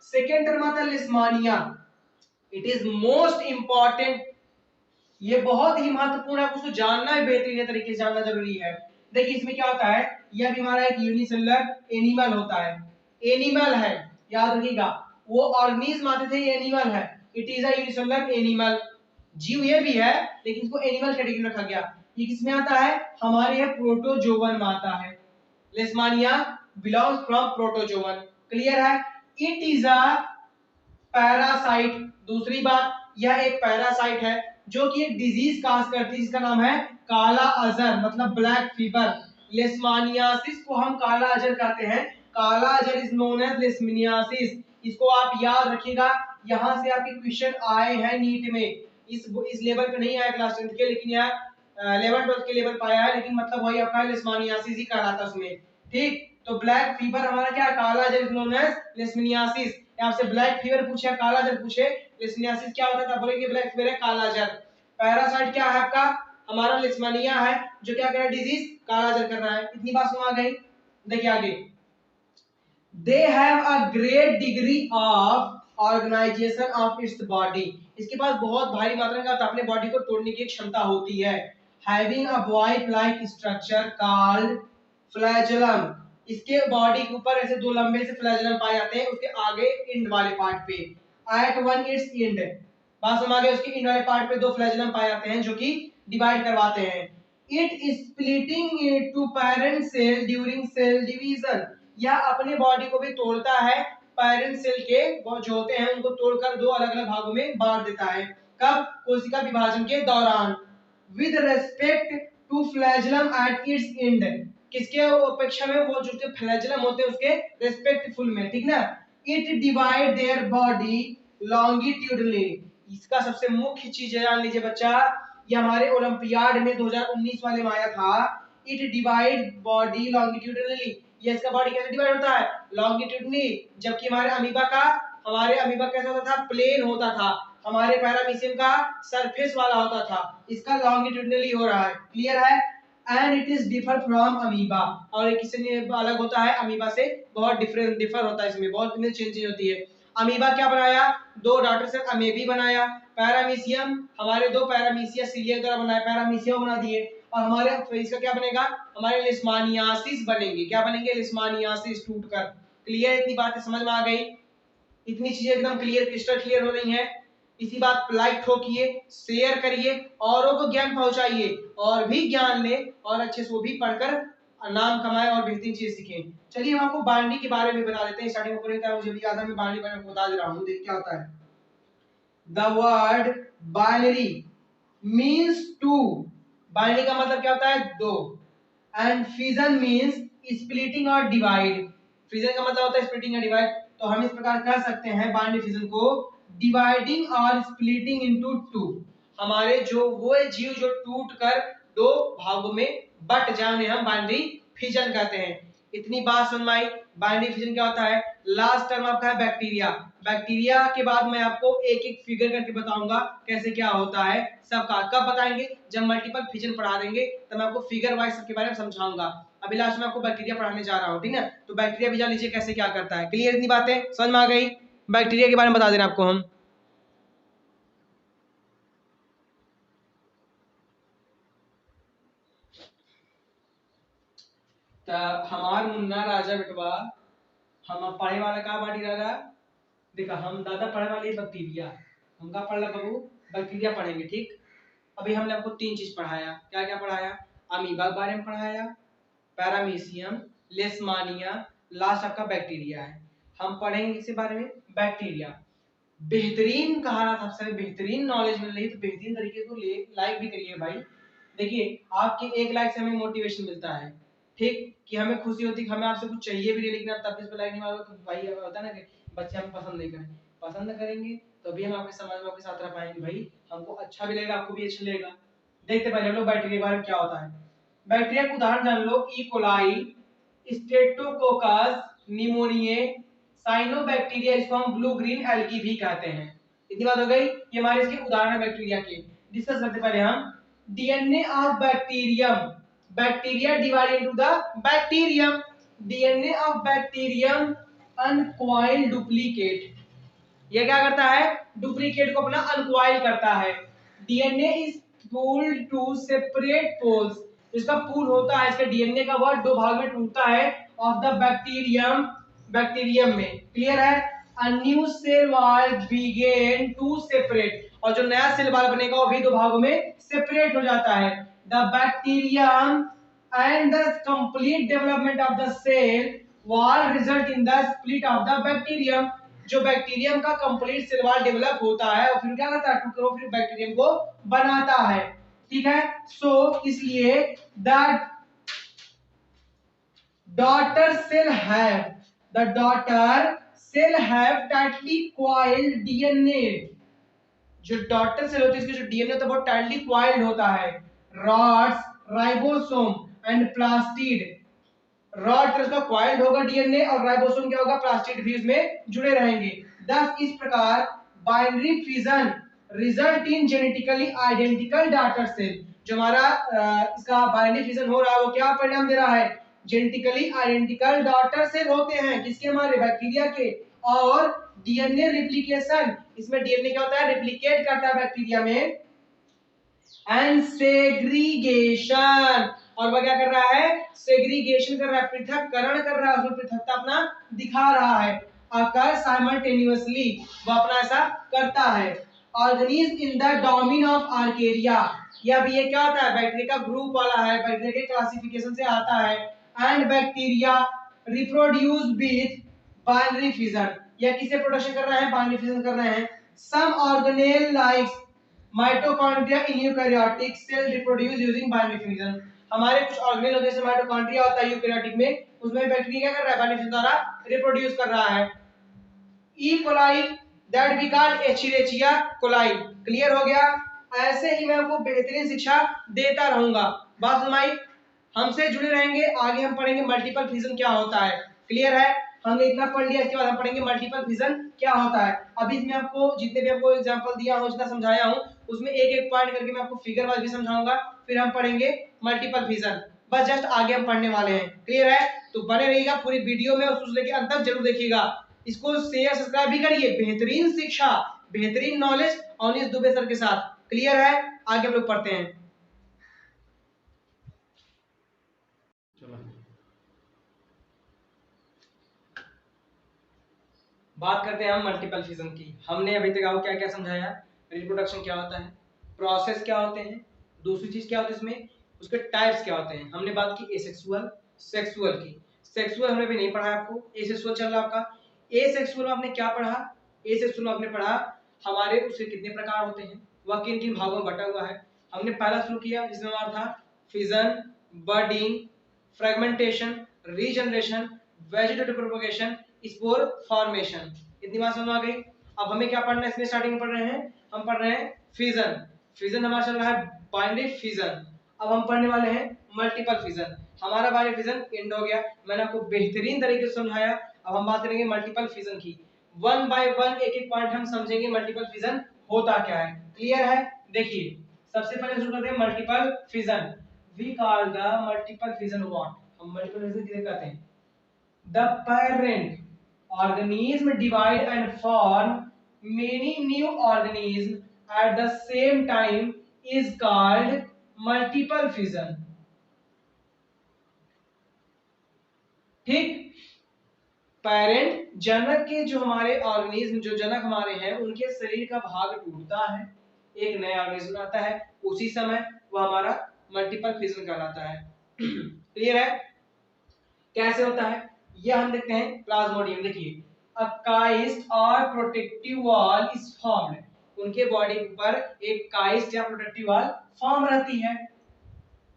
सेकेंड टर्म आता है Leishmania. It is most important, ये बहुत ही महत्वपूर्ण है, उसको जानना है, बेहतरीन तरीके से जानना जरूरी है। देखिए इसमें क्या होता है, यह भी हमारा एक यूनिसेलुलर एनिमल होता है, एनिमल है, याद रखिएगा। वो ऑर्गेनिज्म आते थे, ये एनिमल है। It is a unicellular animal, जीव ये भी है, लेकिन इसको एनिमल कैटेगरी में रखा गया। ये किसमें आता है, हमारे यह प्रोटोजोवन में आता है। Leishmania belongs from protozoan. Clear है? It is a parasite. दूसरी बात, यह एक पैरासाइट है जो कि एक डिजीज काज करती है, जिसका नाम है काला अजर, मतलब ब्लैक फीवर। लेशमानियासिस को हम काला अजर कहते हैं। काला अजर इज नोन एज लेशमानियासिस। इसको आप याद रखिएगा, यहां से आपके क्वेश्चन आए हैं नीट में। इस लेवल पे नहीं आया क्लास 10th के, लेकिन यह 11 12 के लेवल पाया है, लेकिन मतलब वही आपका लेशमानियासिस ही कहलाता उसमें। ठीक, तो ब्लैक फीवर हमारा क्या है, काला अजर इज नोन एज लेशमानियासिस। आपसे ब्लैक फीवर पूछे, काला अजर पूछे, लेशमानियासिस क्या होता है, तब बोलेंगे ब्लैक फीवर है, काला अजर। पैरासाइट क्या है आपका, हमारा लेशमानिया है, जो क्या कर रहा है, डिजीज काला अजर कर रहा है। इतनी बात समझ आ गई? देखिए आगे, they have a great degree of organisation of its body, इसके पास बहुत भारी मात्रा में अपने बॉडी को तोड़ने की क्षमता होती है। Having a wipe like structure called flagellum, इसके बॉडी के ऊपर ऐसे दो लंबे से फ्लैजेलम पाए जाते हैं उसके आगे इंड वाले पार्ट पे। एट वन इट्स इंड, बात समझ आ गई, उसके इंड वाले पार्ट पे दो फ्लैजेलम पाए जाते हैं जो कि डिवाइड करवाते हैं। It splitting into parent cell during cell division, यह अपने बॉडी को भी तोड़ता है, पैरेंट सेल के जो होते हैं उनको तोड़कर दो अलग अलग भागों में बांट देता है। कब? कोशिका विभाजन के दौरान। With respect to flagellum at its end, किसके अपेक्षा में, वो जो फ्लैजेलम होते हैं उसके रेस्पेक्टफुल में, ठीक ना। It divide their body longitudinally, इसका सबसे मुख्य चीज है, जान लीजिए बच्चा, ये हमारे ओलंपियाड में 2019 वाले में आया था। इट डिवाइड बॉडी लॉन्गिट्यूडनली, ये इसका बॉडी कैसे डिवाइड होता है? लॉन्गिट्यूडनली, जबकि हमारे अमीबा कैसा होता था? प्लेन होता था। हमारे पैरामीशियम का सरफेस वाला होता था, इसका लॉन्गिट्यूडनली हो रहा है। क्लियर है? And it is differ from amoeba, और ये किससे अलग होता है? अमीबा से बहुत डिफर होता है, इसमें बहुत चेंजेस होती है। अमीबा क्या बनाया? दो डॉटर सेल अमेबी बनाया। पैरामीशियम हमारे दो पैरामीशिया सीलिया द्वारा बनाया, पैरामीशिया बना दिए। और हमारे इसका क्या बनेगा? हमारे लिस्मानियासिस बनेंगे। क्या बनेंगे? लिस्मानियासिस टूटकर। क्लियर? इतनी बातें समझ में आ गई? इतनी चीजें एकदम क्लियर, क्रिस्टल क्लियर हो रही हैं? इसी बात पर लाइक ठोकिए, शेयर करिए, औरों को ज्ञान पहुंचाइए, और भी ज्ञान ले और अच्छे से वो भी पढ़कर नाम कमाए और बेहतरीन चीज सीखें। चलिए हम आपको बाइनरी के बारे में बता देते हैं। स्टार्टिंग में मुझे भी याद है, मैं बाइनरी बारे में बता दे रहा हूँ। देखिए क्या होता है। The word binary means two, binary का मतलब क्या होता है? दो। एंड फिजन मीन्स स्प्लिटिंग और डिवाइड, फिजन का मतलब होता है स्प्लिटिंग और डिवाइड। तो हम इस प्रकार कह सकते हैं बाइनरी फिजन को डिवाइडिंग और स्प्लिटिंग इनटू टू, हमारे जो वो जीव जो टूट कर दो भागों में बट जाने हम बाइनरी फिजन कहते हैं। इतनी बात समझ में आई? बाइनरी फिजन क्या होता है? लास्ट टर्म आपका है बैक्टीरिया। बैक्टीरिया के बाद मैं आपको एक एक फिगर करके बताऊंगा कैसे क्या होता है सबका। कब बताएंगे? जब मल्टीपल फिजन पढ़ा देंगे तब मैं आपको फिगर वाइज सबके बारे में समझाऊंगा। अभी लास्ट में आपको बैक्टीरिया पढ़ाने जा रहा हूँ, ठीक है? तो बैक्टीरिया भी जान लीजिए कैसे क्या करता है। क्लियर? इतनी बातें समझ में आ गई? बैक्टीरिया के बारे में बता देना आपको हम। हमार मुन्ना राजा बेटवा, हम पढ़े वाला का बाटी राजा, देखा हम दादा पढ़े वाले बैक्टीरिया, हम का पढ़ बाबू? बैक्टीरिया पढ़ेंगे, ठीक। अभी हमने आपको तीन चीज पढ़ाया। क्या क्या पढ़ाया? अमीबा के बारे में पढ़ाया, पैरामीशियम, लेशमानिया, लास्ट आपका बैक्टीरिया है। हम पढ़ेंगे इसी बारे में बैक्टीरिया। बेहतरीन कहा रहा था आपसे, बेहतरीन नॉलेज मिल रही है तो बेहतरीन तरीके से लाइक भी करिए भाई। देखिए आपके एक लाइक से हमें मोटिवेशन मिलता है, ठीक, कि हमें खुशी होती है कि हमें आपसे कुछ चाहिए भी नहीं, लेकिन आप तब इस पर लाइक नहीं मारोगे तो भाई होता है ना कि बच्चे हमें पसंद नहीं करें। पसंद करेंगे तो भी हम आपके समाज में आपके साथ रह पाएंगे भाई, हमको अच्छा भी लगेगा, आपको भी अच्छा लगेगा। देखते पहले हम लोग बैक्टीरिया के बारे में क्या होता है। बैक्टीरिया का उदाहरण जान लो। E coli, streptococcus, pneumonia, cyanobacteria, इसको हम ब्लू ग्रीन एल्गी भी कहते हैं। इतनी बात हो गई। ये हमारे इसके उदाहरण है बैक्टीरिया के। डिस्कस करते पहले हम DNA of bacterium. Bacteria divide into the bacterium. DNA of bacterium uncoiled duplicate, ये क्या करता है? डुप्लीकेट को अपना अनकॉइल करता है। DNA is pulled to separate poles, इसका पूल होता है, इसके डीएनए का वर्ड दो भाग में टूटता है ऑफ द बैक्टीरियम, बैक्टीरियम में। क्लियर है? A new cell wall begin to separate, और जो नया सेल वॉल बनेगा वो भी दो भागों में सेपरेट हो जाता है। The bacterium and the complete development of the cell wall result in the split of the bacterium, जो बैक्टीरियम का कंप्लीट सेल वॉल डेवलप होता है और फिर क्या करता है? टुकड़ों फिर बैक्टीरियम को बनाता है, ठीक है? सो इसलिए the daughter cell have the daughter cell have tightly coiled DNA, जो डॉटर सेल होती है इसके जो डीएनए होता है बहुत टाइटली कॉइल्ड होता है। Rods, ribosome and plastid, rod पर उसका कॉइल्ड होगा डीएनए और राइबोसोम क्या होगा? प्लास्टिड भी उसमें जुड़े रहेंगे। थस इस प्रकार binary fission result in genetically identical daughter cell, जो हमारा इसका बाइनरी फिजन हो रहा है वो क्या परिणाम दे रहा है? जेनेटिकली आइडेंटिकल डॉटर सेल होते हैं किसके? हमारे बैक्टीरिया के। और डीएनए रिप्लिकेशन, इसमें डीएनए क्या होता है, रिप्लिकेट करता है बैक्टीरिया में, एंड सेग्रीगेशन, और वह क्या कर रहा है, सेग्रीगेशन कर रहा है, पृथक्करण कर रहा है, उसमें पृथकता अपना दिखा रहा है, अकर साइमल्टेनियसली वो अपना ऐसा करता है। Organism in the domain of आर्केरिया, या भी ये क्या होता है, बैक्टीरिया का ग्रुप वाला है, बैक्टीरिया के क्लासिफिकेशन से आता है। And bacteria reproduce with binary fission, या किसे प्रोडक्शन कर रहे हैं, बाइनरी फिजन कर रहे हैं। Some organelle like mitochondria in eukaryotic cell reproduce using binary fission, हमारे कुछ ऑर्गेनेल होते हैं जैसे माइटोकॉन्ड्रिया होता है यूकैरियोटिक में, उसमें बैक्टीरिया क्या कर रहा है, बाइनरी फिजन द्वारा रिप्रोड्यूस कर रहा है। E coli that we call Escherichia coli, clear हो गया। ऐसे ही मैं आपको बेहतरीन शिक्षा देता रहूंगा, बात सुनाई, हमसे जुड़े रहेंगे, आगे हम पढ़ेंगे मल्टीपल फिजन क्या होता है, क्लियर है। हमने इतना पढ़ लिया, इसके बाद हम पढ़ेंगे मल्टीपल फिजन क्या होता है। अभी मैं आपको जितने भी आपको एग्जांपल दिया हूं, जितना समझाया हूं, उसमें एक एक पॉइंट करके मैं आपको फिगर वाइज भी समझाऊंगा, फिर हम पढ़ेंगे मल्टीपल फिजन, बस जस्ट आगे हम पढ़ने वाले हैं, क्लियर है। तो बने रहिएगा पूरी वीडियो में और उससे लेके अंत तक जरूर देखिएगा, इसको शेयर सब्सक्राइब भी करिए, बेहतरीन शिक्षा, बेहतरीन नॉलेज अवनीश दुबे सर के साथ, क्लियर है। आगे हम लोग पढ़ते हैं। चलो बात करते हैं हम मल्टीपल फिजन की। हमने अभी तक आपको क्या क्या समझाया, रिप्रोडक्शन क्या होता है, प्रोसेस क्या होते हैं, दूसरी चीज क्या होती है इसमें, उसके टाइप्स क्या होते हैं। हमने बात की एसेक्सुअल सेक्सुअल की, सेक्सुअल हमने भी नहीं पढ़ा आपको, एसेक्सुअल चल रहा आपका। एसेक्सुअल में आपने क्या पढ़ा, एसेक्सुअल में आपने पढ़ा हमारे उसके कितने प्रकार होते हैं, वह किन किन भागों में बटा हुआ है। हमने पहला शुरू किया जिसमें हमारा था fission, budding, fragmentation, regeneration, vegetative propagation, spore formation, इतनी बात समझ आ गई। अब हमें क्या पढ़ना है, इसमें स्टार्टिंग में पढ़ रहे हैं, हम पढ़ रहे हैं फिजन, फिजन हमारा चल रहा है बाइनरी फिजन। अब हम पढ़ने वाले हैं मल्टीपल फिजन, हमारा बाइनरी फिजन एंड हो गया, मैंने आपको बेहतरीन तरीके से समझाया। अब हम बात करेंगे मल्टीपल फिजन की, वन बाय वन एक एक पॉइंट हम समझेंगे मल्टीपल फिजन होता क्या है, क्लियर है। देखिए सबसे पहले शुरू करते हैं multiple fission, we call the multiple fission what, हम मल्टीपल फिजन किसे कहते हैं, the parent organism divide and form many new organisms at the same time is called multiple fission, ठीक। पेरेंट जनक के जो हमारे ऑर्गेनिज्म, जो जनक हमारे हैं, उनके शरीर का भाग टूटता है, एक नया ऑर्गेनिज्म आता है, उसी समय वो हमारा मल्टीपल फिजन कहलाता है, क्लियर है। कैसे होता है ये हम देखते हैं प्लाज्मोडियम, देखिए अ काइस्ट और प्रोटेक्टिव वॉल इज फॉर्म्ड, उनके बॉडी पर एक काइस्ट या प्रोटेक्टिव वॉल फॉर्म रहती है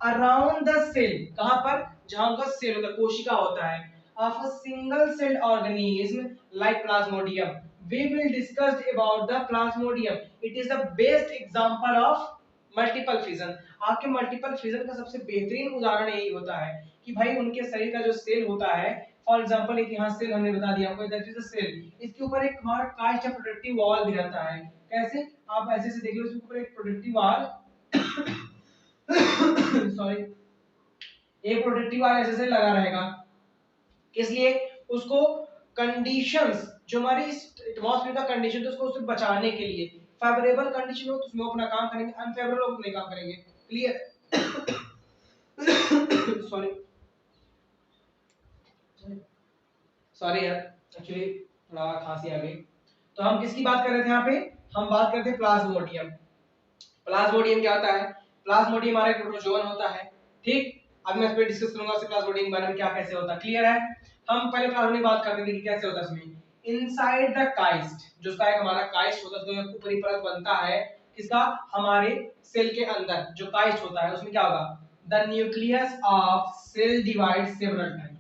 अराउंड द सेल, कहां पर, जहां उनका सेल होता है, कोशिका होता है, of a single cell organism like plasmodium. We will discuss about the plasmodium, it is the best example of multiple fission. आपके मल्टीपल फिजन का सबसे बेहतरीन उदाहरण यही होता है कि भाई उनके शरीर का जो सेल होता है, फॉर एग्जांपल एक यहाँ सेल हमने बता दिया आपको, दैट इज अ सेल, इसके ऊपर एक हमारा कास्ट या प्रोटेक्टिव वॉल भी रहता है, कैसे, आप ऐसे से देख लो, इसके ऊपर एक प्रोटेक्टिव वॉल सॉरी, एक प्रोटेक्टिव वॉल ऐसे से लगा रहेगा, किस लिए, उसको कंडीशंस, जो हमारी एटमॉस्फेयर का कंडीशन है उसको उससे बचाने के लिए, फेवरेबल कंडीशन हो तो उसमें अपना काम करेंगे, अनफेवरेबल हो तो नहीं काम करेंगे, क्लियर। सॉरी सॉरी यार, एक्चुअली थोड़ा खांसी आ गई। तो हम किसकी बात कर रहे थे यहाँ पे, हम बात करते हैं प्लाज्मोडियम। प्लाज्मोडियम क्या होता है, प्लाज्मोडियम हमारा एक प्रोटोजोन होता है, ठीक। अब मैं इस पे डिस्कस करूंगा उससे प्लाज्मोडियम के बारे में क्या कैसे होता है, क्लियर है। हम पहले प्लाज्मोडियम बात करते थे कि कैसे होता है इसमें, इनसाइड द काइस्ट, जो उसका एक हमारा काइस्ट होता है, उसमें ऊपरी परत बनता है किसका, हमारे सेल के अंदर जो काइस्ट होता है उसमें क्या होगा, the nucleus of cell divide several time,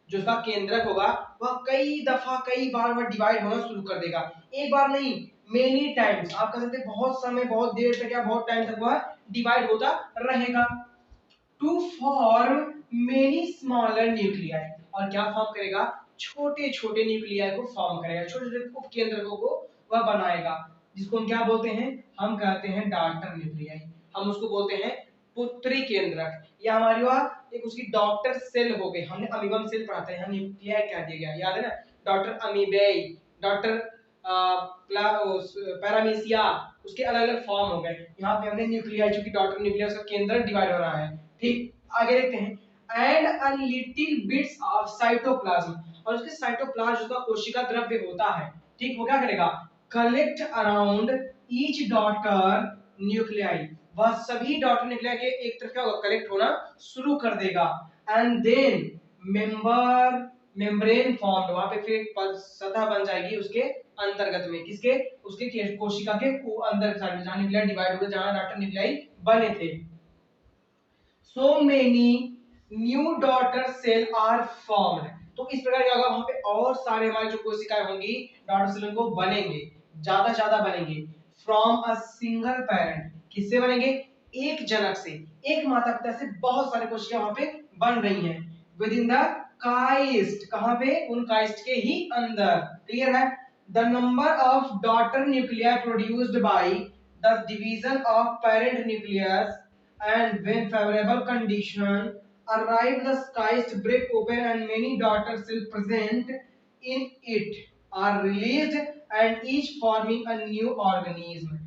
जो उसका केंद्रक होगा वह कई दफा कई बार वह डिवाइड होना शुरू कर देगा, एक बार नहीं, मेनी टाइम्स, आप कह सकते हैं बहुत समय, बहुत देर तक या बहुत टाइम तक वह डिवाइड होता रहेगा, to form many smaller nuclei, और क्या फॉर्म करेगा, छोटे छोटे न्यूक्लियाई को फॉर्म करेगा, छोटे छोटे उपकेंद्रकों को वह बनाएगा, जिसको हम क्या बोलते हैं, हम कहते हैं डॉटर न्यूक्लियाई, हम उसको बोलते हैं पुत्री केंद्रक, या हमारी वह एक उसकी डॉटर सेल हो गई, हमने अमीबम सेल पढ़ा था, यहाँ न्यूक्लियाई कह दिया गया, याद है ना, डॉटर अमीबेई, डॉक्टर पैरामीसिया, उसके अलग अलग फॉर्म हो गए। यहाँ पे हमने न्यूक्लियाई, चूंकि डॉटर न्यूक्लियस का केंद्र डिवाइड हो रहा है। ठीक, आगे देखते हैं। And a little bits of cytoplasm, और उसके साइटोप्लाज्म का कोशिका द्रव्य होता है। ठीक, वो क्या करेगा, collect around each daughter nuclei, वह सभी डॉटर न्यूक्लियाई के एक तरफ क्या होगा, कलेक्ट होना शुरू कर देगा। एंड देन मेम्ब्रेन फॉर्म्ड, वहां पे फिर एक सतह बन जाएगी उसके अंतर्गत में, किसके, उसके कोशिका के अंदर साइड में, जहां न्यूक्लियाई डिवाइड हो गए, जहां डॉटर न्यूक्लियाई बने थे। So many new daughter cell are formed, तो इस प्रकार क्या होगा, वहां पे और सारे हमारे जो कोशिकाएं होंगी डॉटर सेल को बनेंगे, ज्यादा बनेंगे। फ्रॉम अ सिंगल पेरेंट, किससे बनेंगे, एक जनक से, एक माता पिता से बहुत सारे कोशिकाएं वहां पे बन रही हैं। विद इन द काइस्ट, कहां पे, उन काइस्ट के ही अंदर। क्लियर है। The number of daughter nuclear produced by the division of parent nucleus and when favorable condition arrive, the cyst break open and many daughter cells present in it are released and each forming a new organism।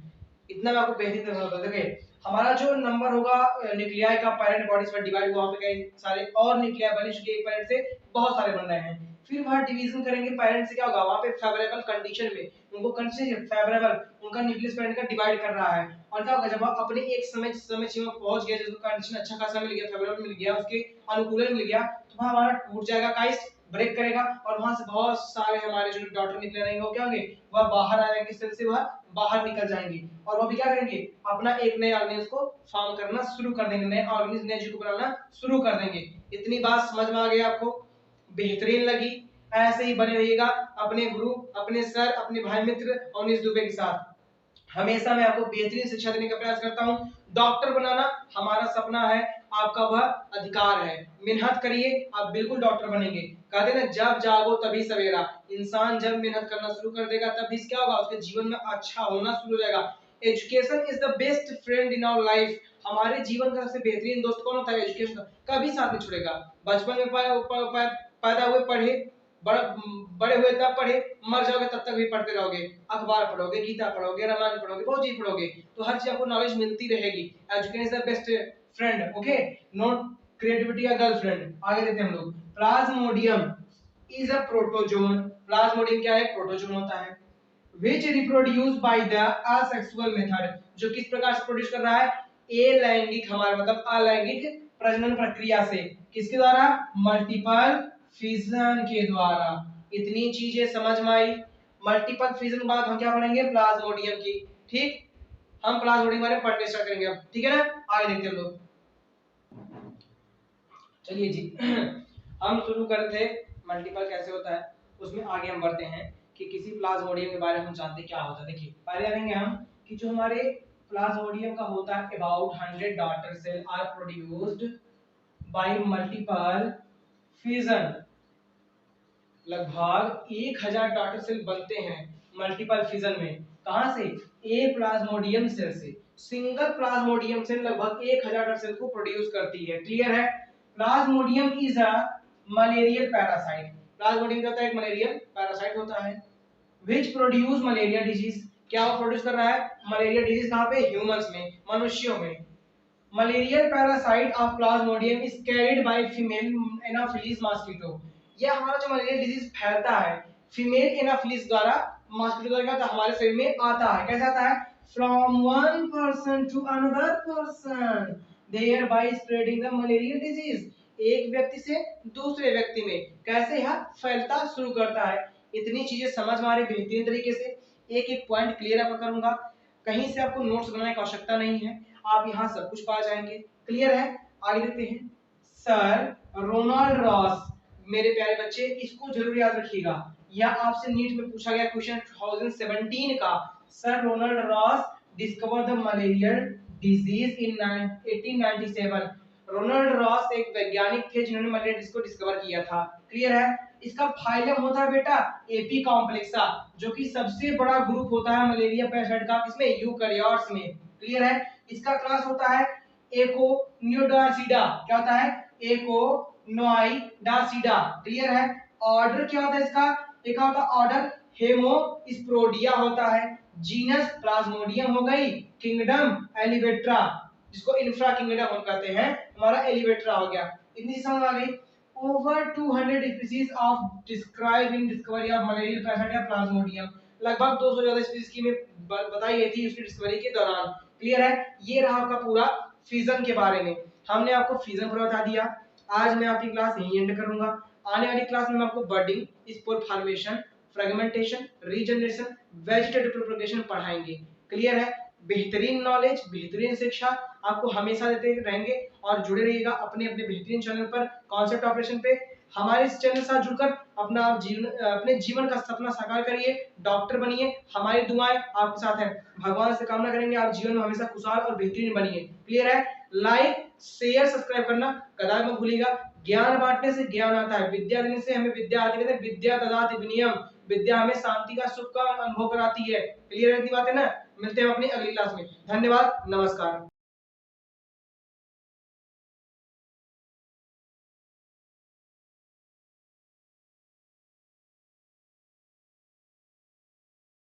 इतना मैं आपको बेहतरीन तरह से देखिए, हमारा जो number होगा न्यूक्लियाई का पेरेंट बॉडीज में डिवाइड हुआ, वहां पे कई सारे और न्यूक्लियाई बने चुके, एक पेरेंट से बहुत सारे बन रहे हैं। फिर वह डिवीजन करेंगे पेरेंट से, क्या होगा, वहां पे फेवरेबल कंडीशन में उनको कंडीशन फेवरेबल, उनका न्यूक्लियस पेरेंट का डिवाइड कर रहा है, और क्या होगा, जब वह अपने एक समय सीमा पहुंच गया, जिसको कंडीशन अच्छा खासा मिल गया, फेवरेबल मिल गया, उसके अनुकूलन मिल गया, तो वह हमारा टूट जाएगा, काइस्ट ब्रेक करेगा, और वहां से बहुत सारे हमारे जो डॉटर निकले रहेंगे, वो क्या होंगे, वह बाहर आ जाएंगे, सेल से वह बाहर निकल जाएंगे, और वो भी क्या करेंगे, अपना एक नए ऑर्गेनिज्म को फॉर्म करना शुरू कर देंगे, नए ऑर्गेनिज्म, नए जीव को बनाना शुरू कर देंगे। इतनी बात समझ में आ गई आपको, बेहतरीन लगी, ऐसे ही बने रहिएगा अपने गुरु, अपने सर, अपने भाई मित्र अवनीश दुबे के साथ। हमेशा मैं आपको बेहतरीन शिक्षा देने का प्रयास करता हूं। डॉक्टर बनाना हमारा सपना है, आपका वह अधिकार है। मेहनत करिए, आप बिल्कुल डॉक्टर बनेंगे। कहते ना, जब जागो तभी सवेरा। इंसान जब मेहनत करना शुरू कर देगा, तभी क्या होगा, उसके जीवन में अच्छा होना शुरू हो जाएगा। Education is the best friend in our life. हमारे जीवन का सबसे बेहतरीन दोस्त कौन होता है, एजुकेशन। कभी साथ नहीं छोड़ेगा। बचपन में पैदा हुए पढ़े, बड़े हुए तब पढ़े, मर जाओगे तब तक भी पढ़ते रहोगे, अखबार पढ़ोगे, गीता पढ़ोगे, रामायण पढ़ोगे, बहुत चीज पढ़ोगे, तो हर चीज आपको नॉलेज मिलती रहेगी। Education is the best friend, okay, not creativity या गर्लफ्रेंड। आगे देखते हैं हम लोग। Plasmodium is a protozoan. Plasmodium क्या है, प्रोटोजोन होता है। which reproduce by the asexual method, जो किस प्रकार से प्रोड्यूस कर रहा है, अलैंगिक, हमारा मतलब अलैंगिक प्रजनन प्रक्रिया से, किसके द्वारा, मल्टीपल फिजन के द्वारा। इतनी चीजें समझ में आई। मल्टीपल फिजन के बाद हम क्या पढ़ेंगे, प्लाज्मोडियम की। ठीक, हम प्लाज्मोडियम के बारे में पढ़ने स्टार्ट करेंगे अब, ठीक है ना। आगे देखते हैं लोग, चलिए जी हम शुरू करते थे मल्टीपल कैसे होता है, उसमें आगे हम बढ़ते हैं कि किसी प्लाज्मोडियम के बारे में हम जानते क्या होता है। देखिए, पहले जानेंगे हम कि जो हमारे प्लाज्मोडियम का होता है, about 100 daughter cell are produced by multiple fission. लगभग 1000 डॉटर सेल बनते हैं मल्टीपल फिजन में। कहां से, ए प्लाज्मोडियम सेल से। सिंगल प्लाज्मोडियम सेल लगभग 1000 डॉटर सेल को प्रोड्यूस करती है। क्लियर है। Plasmodium is a malarial parasite. Plasmodium क्या होता है, एक मलेरियल पैरासाइट होता है। which produce malaria disease, क्या वो प्रोड्यूस कर रहा है, मलेरिया डिजीज। कहां पे, ह्यूमंस में, मनुष्यों में। Malarial parasite of Plasmodium is carried by female Anopheles mosquito. यह हमारा जो मलेरिया डिजीज फैलता है फीमेल एनाफिलीज द्वारा, मॉस्किटो द्वारा, क्या हमारे शरीर में आता है। कैसे आता है, from one person to another person, thereby spreading the malaria disease। एक व्यक्ति से दूसरे व्यक्ति में कैसे यह फैलता शुरू करता है। इतनी चीजें समझ में आ रही बेहतरीन तरीके से, एक एक पॉइंट क्लियर आपका करूंगा, कहीं से आपको नोट्स बनाने की आवश्यकता नहीं है, आप यहाँ सब कुछ पा जाएंगे। क्लियर है। आगे देखते हैं। सर रोनाल्ड रॉस, मेरे प्यारे बच्चे इसको जरूर याद रखिएगा, यह आपसे नीट में पूछा गया क्वेश्चन 2017 का। Sir Ronald Ross discover the malarial disease in 1897। Ronald Ross एक वैज्ञानिक थे जिन्होंने मलेरिया डिजीज को डिस्कवर किया था। क्लियर है। इसका फाइलम होता है बेटा एपी कॉम्प्लेक्सा, जो कि सबसे बड़ा ग्रुप होता है मलेरिया पैरासाइट का, इसमें यूकैरियोट्स में। क्लियर है। इसका क्लास होता है एकोनियोडासिडा। क्या होता है, एकोनोइडासिडा। क्लियर है। ऑर्डर क्या होता है इसका, एक होता है ऑर्डर हेमोस्पोडिया होता है, जीनस प्लाज्मोडियम हो गई, किंगडम एलिवेट्रा, जिसको इंफ्रा किंगडम हम कहते हैं, हमारा एलिवेट्रा हो गया। इतनी समझ आ गई। Over 200 species of describe in discovery of malarial parasite या प्लाज्मोडियम, लगभग 200 ज्यादा स्पीसीज की में बताई गई थी उसकी डिस्कवरी के दौरान। क्लियर है, ये रहा आपका पूरा फिजन के बारे में। हमने आपको फिजन पूरा बता दिया। आज मैं आपकी क्लास यहीं एंड करूंगा। आने वाली क्लास में मैं आपको budding, spore formation, fragmentation, regeneration, vegetative propagation पढ़ाएंगे। क्लियर है, बेहतरीन नॉलेज, बेहतरीन शिक्षा आपको हमेशा देते रहेंगे और जुड़े रहिएगा अपने अपने बेहतरीन चैनल पर कॉन्सेप्ट ऑपरेशन पे। हमारे इस चैनल के साथ जुड़कर अपने जीवन का सपना साकार करिए, डॉक्टर बनिए। हमारी दुआएं आपके साथ हैं, भगवान से कामना करेंगे आप जीवन में हमेशा खुशहाल और बेहतरीन बनिए। क्लियर है, लाइक शेयर सब्सक्राइब करना कदापि मत भूलिएगा। ज्ञान बांटने से ज्ञान आता है, विद्या देने से हमें विद्या आती है। विद्या ददाति विनयम, विद्या हमें शांति का सुख का अनुभव कराती है। क्लियर है इतनी बातें ना। मिलते हैं अपनी अगली क्लास में। धन्यवाद, नमस्कार।